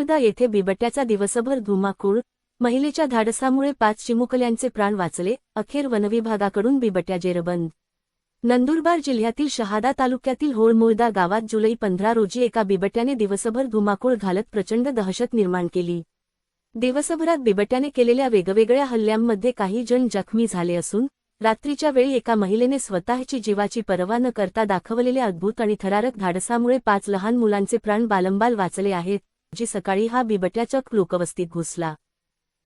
होळमुळदा येथे बिबट्याचा दिवसभर धुमाकूळ, महिलेच्या धाडसामुळे 5 चिमुकल्यांचे प्राण वाचले, अखेर वनविभागाकडून बिबट्या जेरबंद। नंदुरबार जिल्ह्यातील शहादा तालुक्यातील होळमुळदा गावात जुलै 15 रोजी एका बिबट्याने दिवसभर धुमाकूळ घालत प्रचंड दहशत निर्माण केली। दिवसभरात बिबट्याने केलेल्या वेगवेगळ्या हल्ल्यांमध्ये काही जण जखमी झाले असून रात्रीच्या वेळी एका महिलेने स्वतःची जीवाची पर्वा न करता दाखवलेल्या अद्भुत आणि थरारक धाडसामुळे 5 लहान मुलांचे प्राण बालंबाल वाचले आहेत। जी सकाळी हा बिबट्या चक्क लोकवस्तीत घुसला।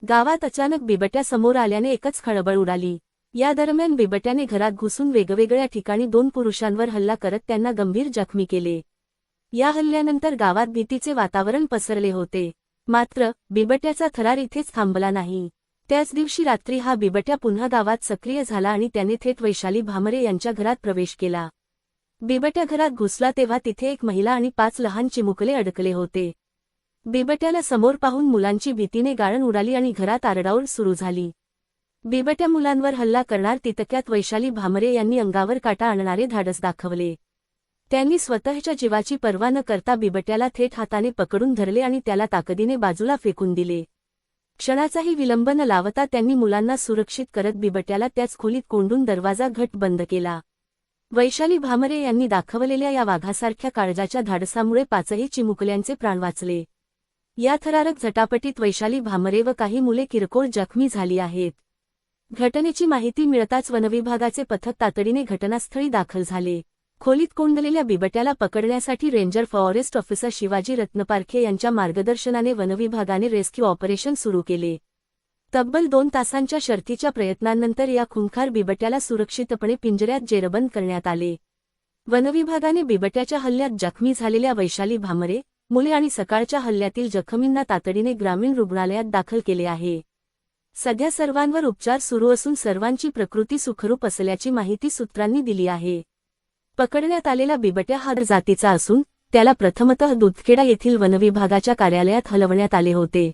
गावात अचानक बिबट्या समोर आल्याने एकच खळबळ उडाली। या दरम्यान बिबट्याने घरात घुसून वेगवेगळ्या ठिकाणी 2 पुरुषांवर हल्ला करत त्यांना गंभीर जखमी केले। या हल्ल्यानंतर गावात भीतीचे वातावरण पसरले होते। मात्र बिबट्याचा थरार इथेच थांबला नाही। त्याच दिवशी रात्री हा बिबट्या पुन्हा गावात सक्रिय झाला आणि त्याने थेट वैशाली भामरे यांच्या घरात प्रवेश केला। बिबट्या घरात घुसला तेव्हा तिथे एक महिला आणि 5 लहान चिमुकले अडकले होते। बिबट्याला समोर पाहून मुलांची भीतीने गाळण उडाली आणि घरात आरडाओरड सुरू झाली। बिबट्या मुलांवर हल्ला करणार तितक्यात वैशाली भामरे यांनी अंगावर काटा आणणारे धाडस दाखवले। त्यांनी स्वतःच्या जीवाची पर्वा न करता बिबट्याला थेट हाताने पकडून धरले आणि त्याला ताकदीने बाजूला फेकून दिले। क्षणाचाही विलंब न लावता त्यांनी मुलांना सुरक्षित करत बिबट्याला त्याच खोलीत कोंडून दरवाजा घट्ट बंद केला। वैशाली भामरे यांनी दाखवलेल्या या वाघासारख्या काळजाच्या धाडसामुळे 5ही चिमुकल्यांचे प्राण वाचले। या थरारक झटापटीत वैशाली भामरे व काही मुले किरकोळ जखमी झाली आहेत। घटनेची माहिती मिळताच वनविभागाचे पथक तातडीने घटनास्थळी दाखल झाले। खोलीत कोंडलेल्या बिबट्याला पकडण्यासाठी ranger forest officer Shivaji Ratnaparkhe यांच्या मार्गदर्शनाने वनविभागाने रेस्क्यू ऑपरेशन सुरू केले। तब्बल 2 तासांच्या शर्थीच्या प्रयत्नांनंतर या खूंखार बिबट्याला सुरक्षितपणे पिंजऱ्यात जेरबंद करण्यात आले। वनविभागाने बिबट्याच्या हल्ल्यात जखमी झालेल्या वैशाली भामरे, मुले आणि सकाळच्या हल्ल्यातील जखमींना तातडीने ग्रामीण रुग्णालयात दाखल केले आहे। सध्या सर्वांवर उपचार सुरू असून सर्वांची प्रकृती सुखरूप असल्याची माहिती सूत्रांनी दिली आहे। पकडण्यात आलेला बिबट्या हा जातीचा असून त्याला प्रथमतः दुधखेडा येथील वनविभागाच्या कार्यालयात हलवण्यात आले होते।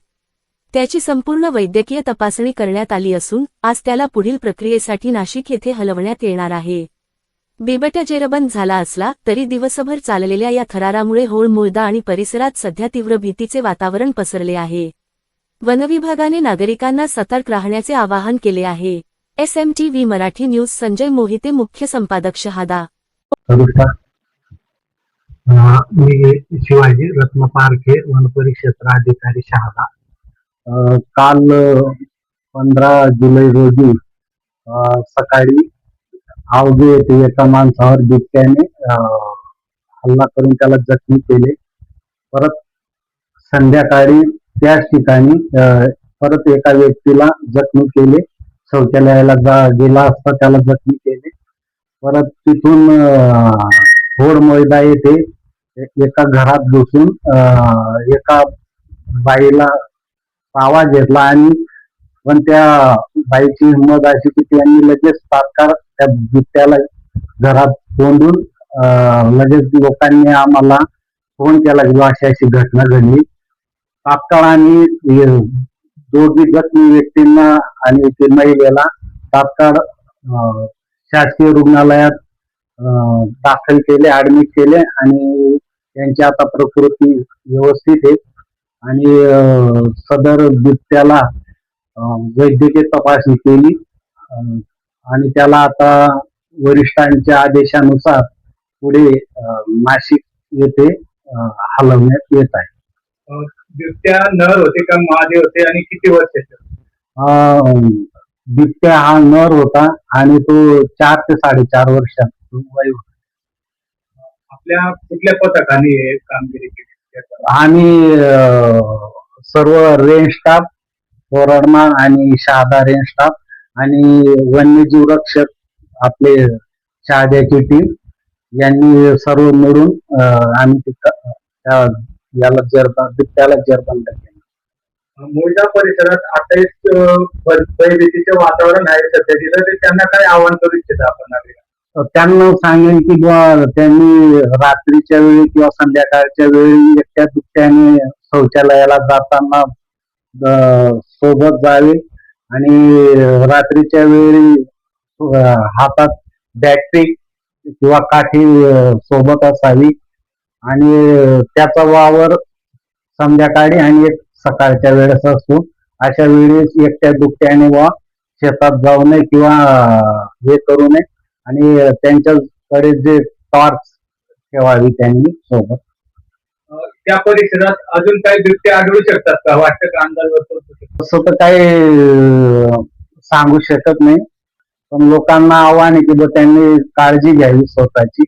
त्याची संपूर्ण वैद्यकीय तपासणी करण्यात आली असून आज त्याला पुढील प्रक्रियेसाठी नाशिक येथे हलवण्यात येणार आहे। बिबट्या जेरबंद झाला असला तरी दिवसभर चाललेल्या या थरारामुळे होळमुळदा आणि परिसरात सध्या तीव्र भीतीचे वातावरण पसरले आहे। वनविभागाने नागरिकांना सतर्क राहण्याचे आवाहन केले आहे। SMTV मराठी न्यूज संजय मोहिते, मुख्य संपादक, शहादा। मी शिवाजी रत्नपारखे, वनपरिक्षेत्र अधिकारी, शहादा। काल 15 जुलै रोजी सकाळी आवगे येथे एका माणसावर बिबट्याने हल्ला करून त्याला जखमी केले। परत संध्याकाळी त्याच ठिकाणी परत एका व्यक्तीला जखमी केले। शौचालयाला गेला असता त्याला जखमी केले। परत तिथून होळमुळदा येथे एका घरात घुसून एका बाईला आवाज घेतला आणि पण त्या बाईची हिंमत अशी की त्यांनी लगेच तात्काळ त्या बिबट्याला घरात कोंडून लगेच लोकांनी आम्हाला फोन केला की अशी अशी घटना घडली। तात्काळ आम्ही दोघी जखमी व्यक्तींना आणि ते महिलेला तात्काळ शासकीय रुग्णालयात दाखल केले, ऍडमिट केले आणि त्यांची आता प्रकृती व्यवस्थित आहे आणि सदर बिबट्याला वैद्यकीय तपासणी केली आणि त्याला आता वरिष्ठांच्या आदेशानुसार पुढे नाशिक येथे हलवण्यात येत आहे। बिबट्या नर होते का मादी होते आणि किती वर्षाचे? बिबट्या हा नर होता आणि तो 4 ते 4.5 वर्षाचा वय होता। आपल्या कुठल्या पथकाने कामगिरी केली? आम्ही सर्व रेंज स्टाफ, कोरडमा आणि शहादा रेंज स्टाफ आणि वन्यजीव रक्षक आपले शहाद्याची टीम यांनी सर्व मिळून आम्ही याला बिबट्याला जेरबंद केलं। मुळदा परिसरात आता भयभीतीचे वातावरण आहे सध्या, तिथं त्यांना काय आवाहन करू इच्छिता आपण? त्यांना सांगेन की त्यांनी रात्रीच्या वेळी किंवा संध्याकाळच्या वेळी एकट्या बिबट्याने शौचालयाला जाताना सोबत जावे आणि रात्रीच्या वेळी हातात बॅटरी किंवा काठी सोबत असावी आणि त्याचा वावर संध्याकाळी आणि एक सकाळच्या वेळेस असतो. अशा वेळेस एकट्या दुकट्याने वा शेतात जाऊ नये किंवा हे करू नये आणि त्यांच्याकडे जे टॉर्च ठेवावी त्यांनी सोबत. त्या परिसरात अजून काही बिबटे आढळू शकतात का, वाटतं का, अंदाज वर्तवतो? तसं तर काही सांगू शकत नाही, पण लोकांना आव्हान आहे की त्यांनी काळजी घ्यावी स्वतःची.